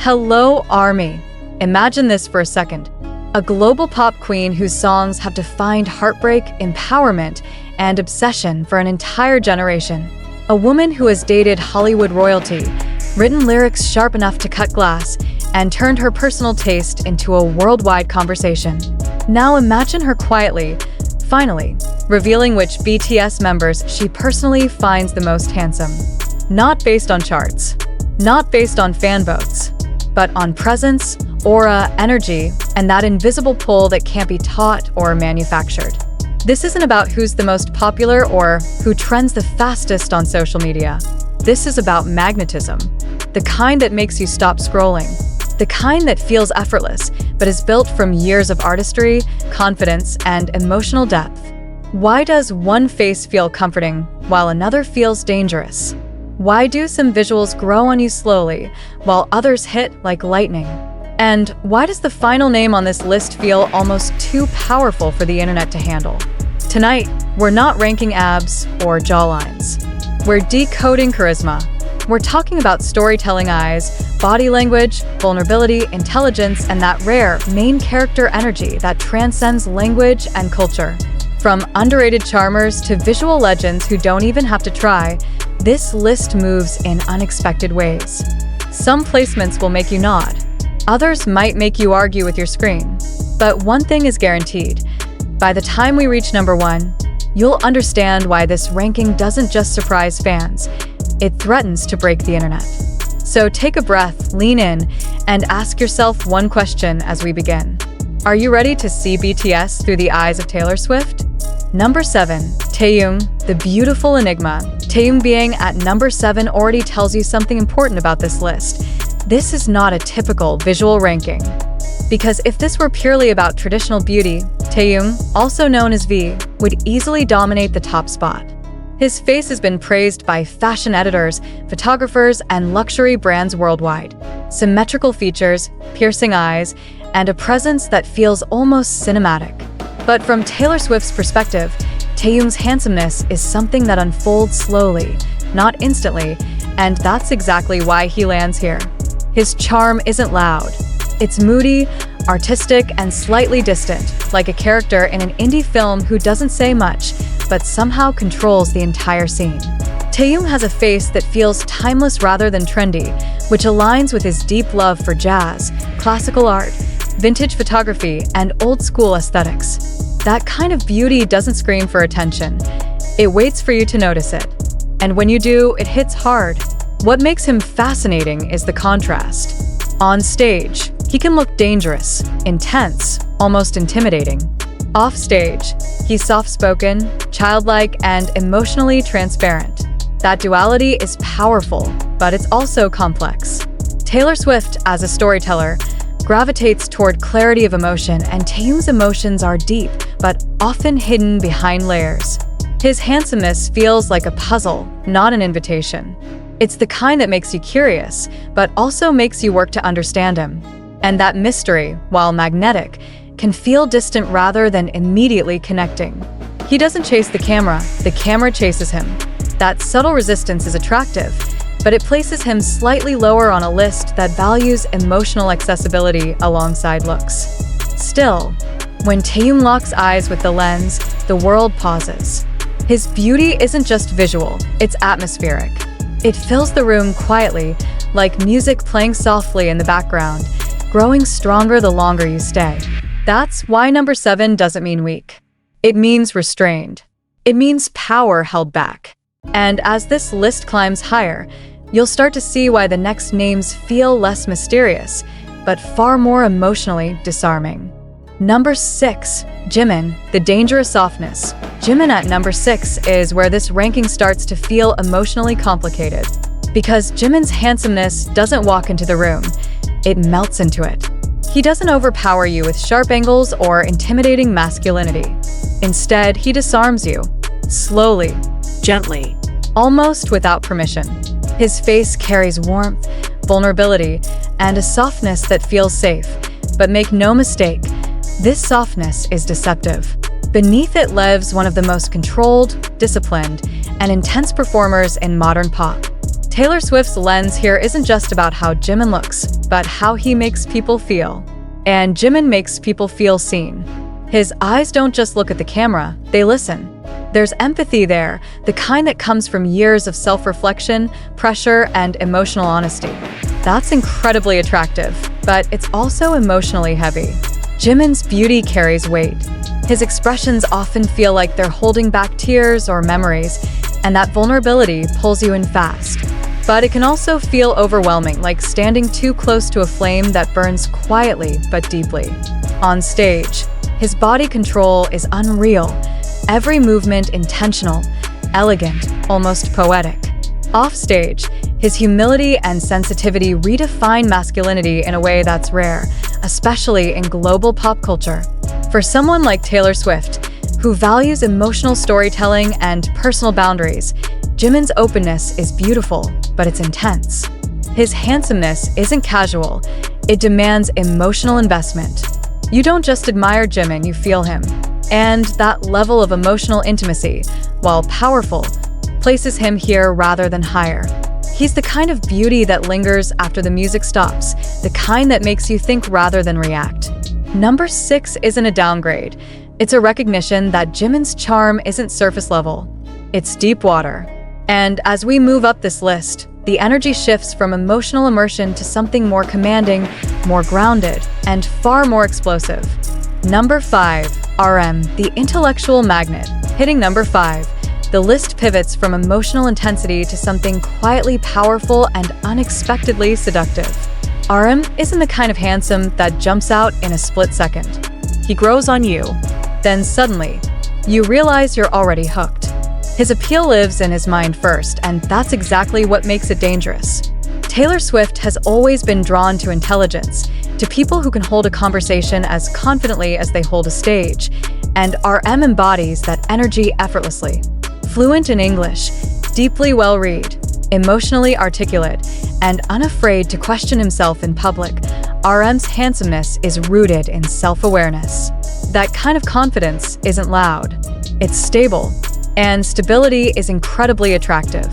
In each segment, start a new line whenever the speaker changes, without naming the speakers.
Hello, ARMY. Imagine this for a second. A global pop queen whose songs have defined heartbreak, empowerment, and obsession for an entire generation. A woman who has dated Hollywood royalty, written lyrics sharp enough to cut glass, and turned her personal taste into a worldwide conversation. Now imagine her quietly, finally, revealing which BTS members she personally finds the most handsome. Not based on charts, not based on fan votes, but on presence, aura, energy, and that invisible pull that can't be taught or manufactured. This isn't about who's the most popular or who trends the fastest on social media. This is about magnetism, the kind that makes you stop scrolling, the kind that feels effortless but is built from years of artistry, confidence, and emotional depth. Why does one face feel comforting while another feels dangerous? Why do some visuals grow on you slowly while others hit like lightning? And why does the final name on this list feel almost too powerful for the internet to handle? Tonight, we're not ranking abs or jawlines. We're decoding charisma. We're talking about storytelling eyes, body language, vulnerability, intelligence, and that rare main character energy that transcends language and culture. From underrated charmers to visual legends who don't even have to try, this list moves in unexpected ways. Some placements will make you nod. Others might make you argue with your screen. But one thing is guaranteed. By the time we reach number 1, you'll understand why this ranking doesn't just surprise fans. It threatens to break the internet. So take a breath, lean in, and ask yourself one question as we begin. Are you ready to see BTS through the eyes of Taylor Swift? Number 7. Taehyung, the beautiful enigma. Taehyung being at number 7 already tells you something important about this list. This is not a typical visual ranking. Because if this were purely about traditional beauty, Taehyung, also known as V, would easily dominate the top spot. His face has been praised by fashion editors, photographers, and luxury brands worldwide. Symmetrical features, piercing eyes, and a presence that feels almost cinematic. But from Taylor Swift's perspective, Taehyung's handsomeness is something that unfolds slowly, not instantly, and that's exactly why he lands here. His charm isn't loud. It's moody, artistic, and slightly distant, like a character in an indie film who doesn't say much, but somehow controls the entire scene. Taehyung has a face that feels timeless rather than trendy, which aligns with his deep love for jazz, classical art, vintage photography, and old-school aesthetics. That kind of beauty doesn't scream for attention. It waits for you to notice it. And when you do, it hits hard. What makes him fascinating is the contrast. On stage, he can look dangerous, intense, almost intimidating. Off stage, he's soft-spoken, childlike, and emotionally transparent. That duality is powerful, but it's also complex. Taylor Swift, as a storyteller, gravitates toward clarity of emotion, and Taehyung's emotions are deep, but often hidden behind layers. His handsomeness feels like a puzzle, not an invitation. It's the kind that makes you curious, but also makes you work to understand him. And that mystery, while magnetic, can feel distant rather than immediately connecting. He doesn't chase the camera chases him. That subtle resistance is attractive, but it places him slightly lower on a list that values emotional accessibility alongside looks. Still, when Taehyung locks eyes with the lens, the world pauses. His beauty isn't just visual, it's atmospheric. It fills the room quietly, like music playing softly in the background, growing stronger the longer you stay. That's why number 7 doesn't mean weak. It means restrained. It means power held back. And as this list climbs higher, you'll start to see why the next names feel less mysterious, but far more emotionally disarming. Number 6. Jimin, the dangerous softness. Jimin at number 6 is where this ranking starts to feel emotionally complicated. Because Jimin's handsomeness doesn't walk into the room, it melts into it. He doesn't overpower you with sharp angles or intimidating masculinity. Instead, he disarms you, slowly, gently, almost without permission. His face carries warmth, vulnerability, and a softness that feels safe. But make no mistake, this softness is deceptive. Beneath it lives one of the most controlled, disciplined, and intense performers in modern pop. Taylor Swift's lens here isn't just about how Jimin looks, but how he makes people feel. And Jimin makes people feel seen. His eyes don't just look at the camera, they listen. There's empathy there, the kind that comes from years of self-reflection, pressure, and emotional honesty. That's incredibly attractive, but it's also emotionally heavy. Jimin's beauty carries weight. His expressions often feel like they're holding back tears or memories, and that vulnerability pulls you in fast. But it can also feel overwhelming, like standing too close to a flame that burns quietly but deeply. On stage, his body control is unreal. Every movement intentional, elegant, almost poetic. Off stage, his humility and sensitivity redefine masculinity in a way that's rare, especially in global pop culture. For someone like Taylor Swift, who values emotional storytelling and personal boundaries, Jimin's openness is beautiful, but it's intense. His handsomeness isn't casual, it demands emotional investment. You don't just admire Jimin, you feel him. And that level of emotional intimacy, while powerful, places him here rather than higher. He's the kind of beauty that lingers after the music stops, the kind that makes you think rather than react. Number 6 isn't a downgrade. It's a recognition that Jimin's charm isn't surface level. It's deep water. And as we move up this list, the energy shifts from emotional immersion to something more commanding, more grounded, and far more explosive. Number 5, RM, the intellectual magnet. Hitting number 5, the list pivots from emotional intensity to something quietly powerful and unexpectedly seductive. RM isn't the kind of handsome that jumps out in a split second. He grows on you. Then suddenly, you realize you're already hooked. His appeal lives in his mind first, and that's exactly what makes it dangerous. Taylor Swift has always been drawn to intelligence, to people who can hold a conversation as confidently as they hold a stage, and RM embodies that energy effortlessly. Fluent in English, deeply well-read, emotionally articulate, and unafraid to question himself in public, RM's handsomeness is rooted in self-awareness. That kind of confidence isn't loud, it's stable, and stability is incredibly attractive.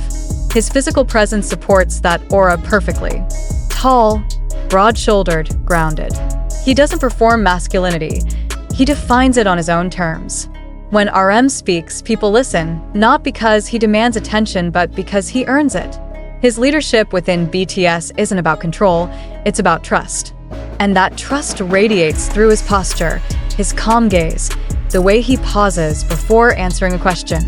His physical presence supports that aura perfectly. Tall, broad-shouldered, grounded. He doesn't perform masculinity, he defines it on his own terms. When RM speaks, people listen, not because he demands attention, but because he earns it. His leadership within BTS isn't about control, it's about trust. And that trust radiates through his posture, his calm gaze, the way he pauses before answering a question.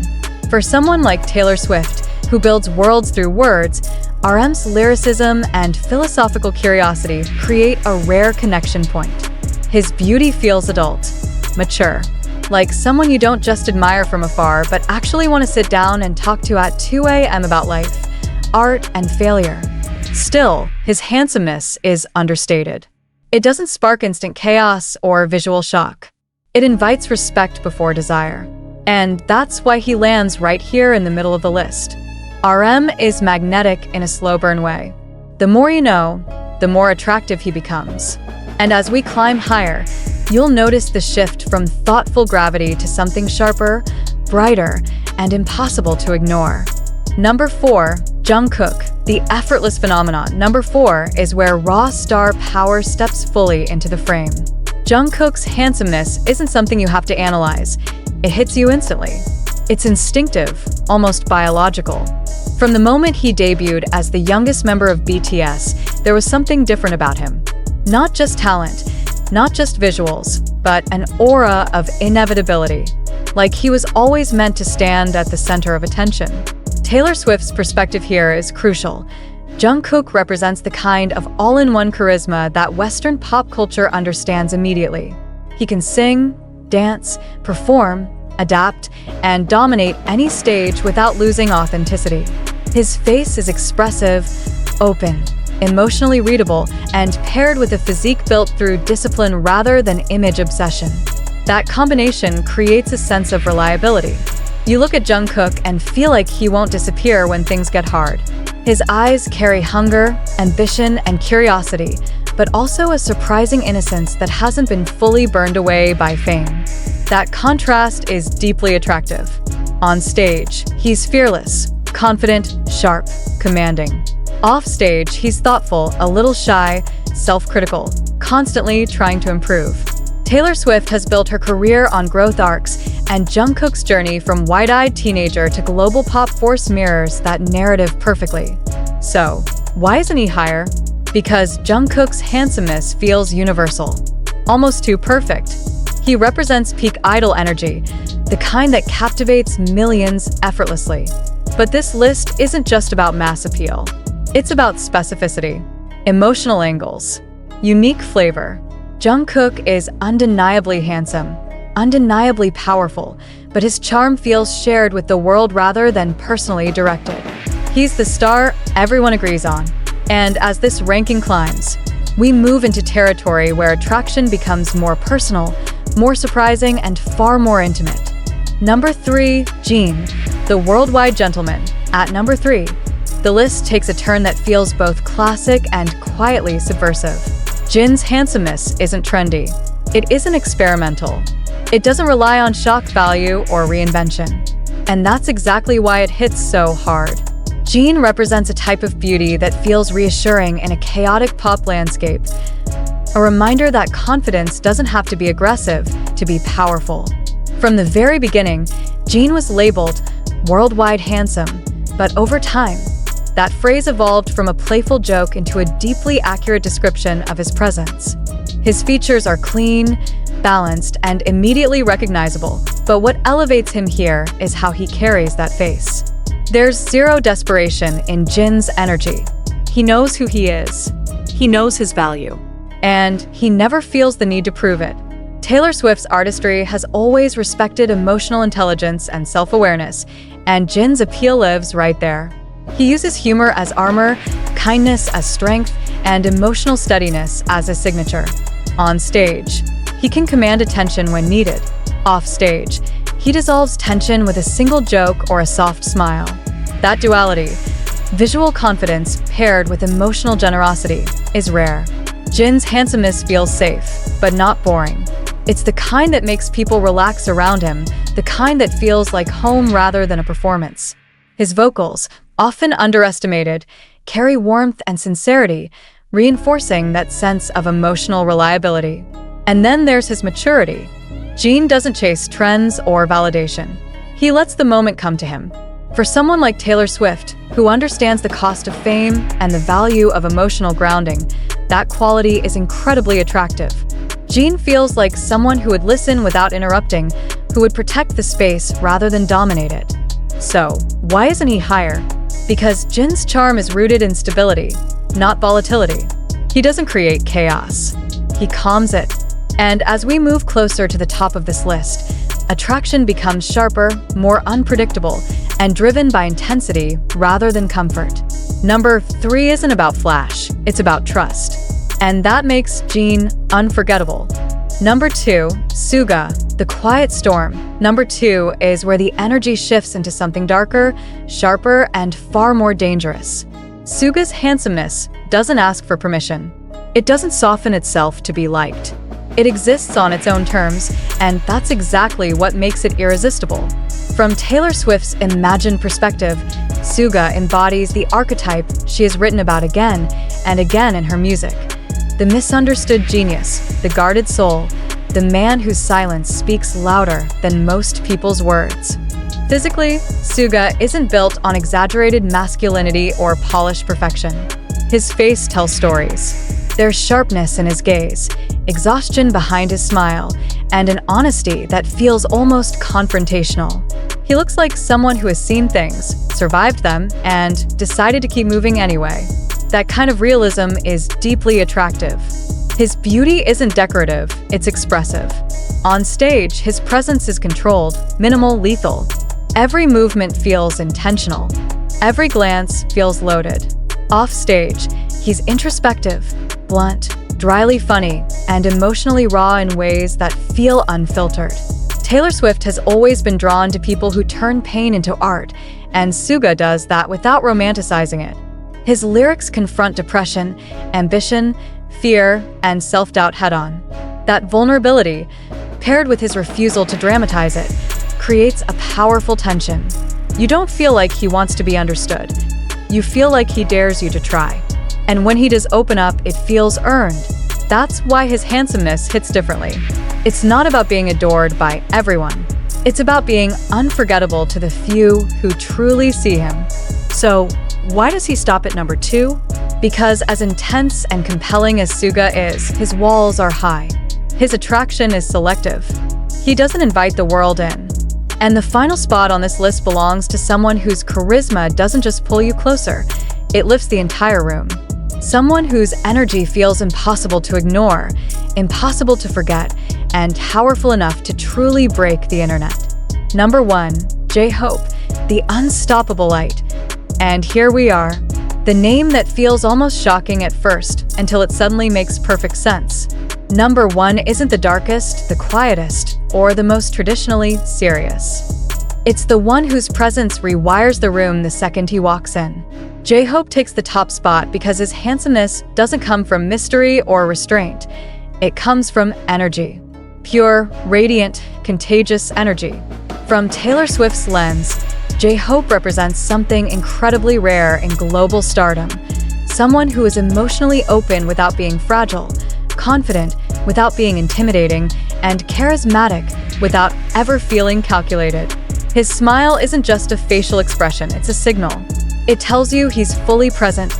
For someone like Taylor Swift, who builds worlds through words, RM's lyricism and philosophical curiosity create a rare connection point. His beauty feels adult, mature, like someone you don't just admire from afar, but actually want to sit down and talk to at 2 a.m. about life, art, and failure. Still, his handsomeness is understated. It doesn't spark instant chaos or visual shock. It invites respect before desire. And that's why he lands right here in the middle of the list. RM is magnetic in a slow burn way. The more you know, the more attractive he becomes. And as we climb higher, you'll notice the shift from thoughtful gravity to something sharper, brighter, and impossible to ignore. Number 4, Jungkook, the effortless phenomenon. Number 4 is where raw star power steps fully into the frame. Jungkook's handsomeness isn't something you have to analyze. It hits you instantly. It's instinctive, almost biological. From the moment he debuted as the youngest member of BTS, there was something different about him. Not just talent, not just visuals, but an aura of inevitability. Like he was always meant to stand at the center of attention. Taylor Swift's perspective here is crucial. Jungkook represents the kind of all-in-one charisma that Western pop culture understands immediately. He can sing, dance, perform, adapt, and dominate any stage without losing authenticity. His face is expressive, open, emotionally readable, and paired with a physique built through discipline rather than image obsession. That combination creates a sense of reliability. You look at Jungkook and feel like he won't disappear when things get hard. His eyes carry hunger, ambition, and curiosity, but also a surprising innocence that hasn't been fully burned away by fame. That contrast is deeply attractive. On stage, he's fearless, confident, sharp, commanding. Off stage, he's thoughtful, a little shy, self-critical, constantly trying to improve. Taylor Swift has built her career on growth arcs, and Jungkook's journey from wide-eyed teenager to global pop force mirrors that narrative perfectly. So, why isn't he higher? Because Jungkook's handsomeness feels universal, almost too perfect. He represents peak idol energy, the kind that captivates millions effortlessly. But this list isn't just about mass appeal. It's about specificity, emotional angles, unique flavor. Jungkook is undeniably handsome, undeniably powerful, but his charm feels shared with the world rather than personally directed. He's the star everyone agrees on. And as this ranking climbs, we move into territory where attraction becomes more personal, more surprising, and far more intimate. Number 3, Jin, the worldwide gentleman. At number 3, the list takes a turn that feels both classic and quietly subversive. Jin's handsomeness isn't trendy. It isn't experimental. It doesn't rely on shock value or reinvention. And that's exactly why it hits so hard. Jin represents a type of beauty that feels reassuring in a chaotic pop landscape. A reminder that confidence doesn't have to be aggressive to be powerful. From the very beginning, Jin was labeled worldwide handsome, but over time, that phrase evolved from a playful joke into a deeply accurate description of his presence. His features are clean, balanced, and immediately recognizable, but what elevates him here is how he carries that face. There's zero desperation in Jin's energy. He knows who he is. He knows his value. And he never feels the need to prove it. Taylor Swift's artistry has always respected emotional intelligence and self-awareness, and Jin's appeal lives right there. He uses humor as armor, kindness as strength, and emotional steadiness as a signature. On stage, he can command attention when needed. Off stage, he dissolves tension with a single joke or a soft smile. That duality, visual confidence paired with emotional generosity, is rare. Jin's handsomeness feels safe, but not boring. It's the kind that makes people relax around him, the kind that feels like home rather than a performance. His vocals, often underestimated, carry warmth and sincerity, reinforcing that sense of emotional reliability. And then there's his maturity. Jin doesn't chase trends or validation. He lets the moment come to him. For someone like Taylor Swift, who understands the cost of fame and the value of emotional grounding, that quality is incredibly attractive. Jin feels like someone who would listen without interrupting, who would protect the space rather than dominate it. So, why isn't he higher? Because Jin's charm is rooted in stability, not volatility. He doesn't create chaos. He calms it. And as we move closer to the top of this list, attraction becomes sharper, more unpredictable, and driven by intensity rather than comfort. Number 3 isn't about flash, it's about trust. And that makes Jin unforgettable. Number 2, Suga, the quiet storm. Number 2 is where the energy shifts into something darker, sharper, and far more dangerous. Suga's handsomeness doesn't ask for permission. It doesn't soften itself to be liked. It exists on its own terms, and that's exactly what makes it irresistible. From Taylor Swift's imagined perspective, Suga embodies the archetype she has written about again and again in her music. The misunderstood genius, the guarded soul, the man whose silence speaks louder than most people's words. Physically, Suga isn't built on exaggerated masculinity or polished perfection. His face tells stories. There's sharpness in his gaze, exhaustion behind his smile, and an honesty that feels almost confrontational. He looks like someone who has seen things, survived them, and decided to keep moving anyway. That kind of realism is deeply attractive. His beauty isn't decorative, it's expressive. On stage, his presence is controlled, minimal, lethal. Every movement feels intentional. Every glance feels loaded. Off stage, he's introspective, blunt, dryly funny, and emotionally raw in ways that feel unfiltered. Taylor Swift has always been drawn to people who turn pain into art, and Suga does that without romanticizing it. His lyrics confront depression, ambition, fear, and self-doubt head-on. That vulnerability, paired with his refusal to dramatize it, creates a powerful tension. You don't feel like he wants to be understood. You feel like he dares you to try. And when he does open up, it feels earned. That's why his handsomeness hits differently. It's not about being adored by everyone. It's about being unforgettable to the few who truly see him. So, why does he stop at number 2? Because as intense and compelling as Suga is, his walls are high. His attraction is selective. He doesn't invite the world in. And the final spot on this list belongs to someone whose charisma doesn't just pull you closer, it lifts the entire room. Someone whose energy feels impossible to ignore, impossible to forget, and powerful enough to truly break the internet. Number 1, Jhope, the unstoppable light. And here we are, the name that feels almost shocking at first until it suddenly makes perfect sense. Number 1 isn't the darkest, the quietest, or the most traditionally serious. It's the one whose presence rewires the room the second he walks in. Jhope takes the top spot because his handsomeness doesn't come from mystery or restraint. It comes from energy. Pure, radiant, contagious energy. From Taylor Swift's lens, Jhope represents something incredibly rare in global stardom. Someone who is emotionally open without being fragile, confident without being intimidating, and charismatic without ever feeling calculated. His smile isn't just a facial expression, it's a signal. It tells you he's fully present,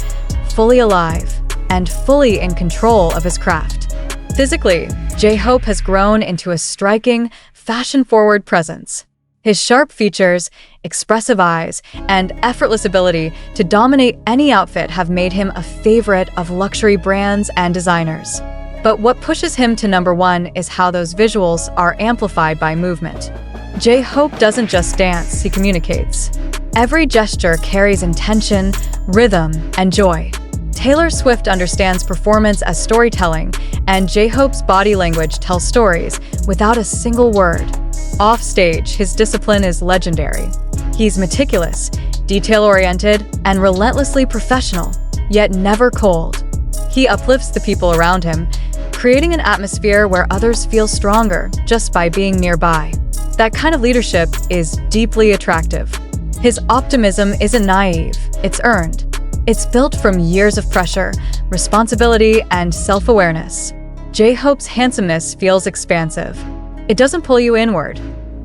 fully alive, and fully in control of his craft. Physically, Jhope has grown into a striking, fashion-forward presence. His sharp features, expressive eyes, and effortless ability to dominate any outfit have made him a favorite of luxury brands and designers. But what pushes him to number 1 is how those visuals are amplified by movement. Jhope doesn't just dance, he communicates. Every gesture carries intention, rhythm, and joy. Taylor Swift understands performance as storytelling, and Jhope's body language tells stories without a single word. Off-stage, his discipline is legendary. He's meticulous, detail-oriented, and relentlessly professional, yet never cold. He uplifts the people around him, creating an atmosphere where others feel stronger just by being nearby. That kind of leadership is deeply attractive. His optimism isn't naive, it's earned. It's built from years of pressure, responsibility, and self-awareness. Jhope's handsomeness feels expansive. It doesn't pull you inward,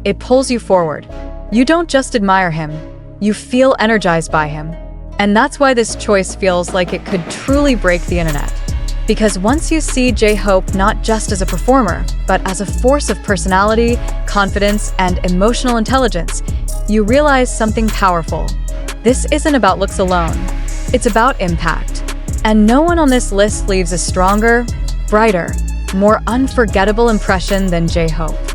it pulls you forward. You don't just admire him, you feel energized by him. And that's why this choice feels like it could truly break the internet. Because once you see Jhope not just as a performer, but as a force of personality, confidence, and emotional intelligence, you realize something powerful. This isn't about looks alone, it's about impact. And no one on this list leaves a stronger, brighter, more unforgettable impression than Jhope.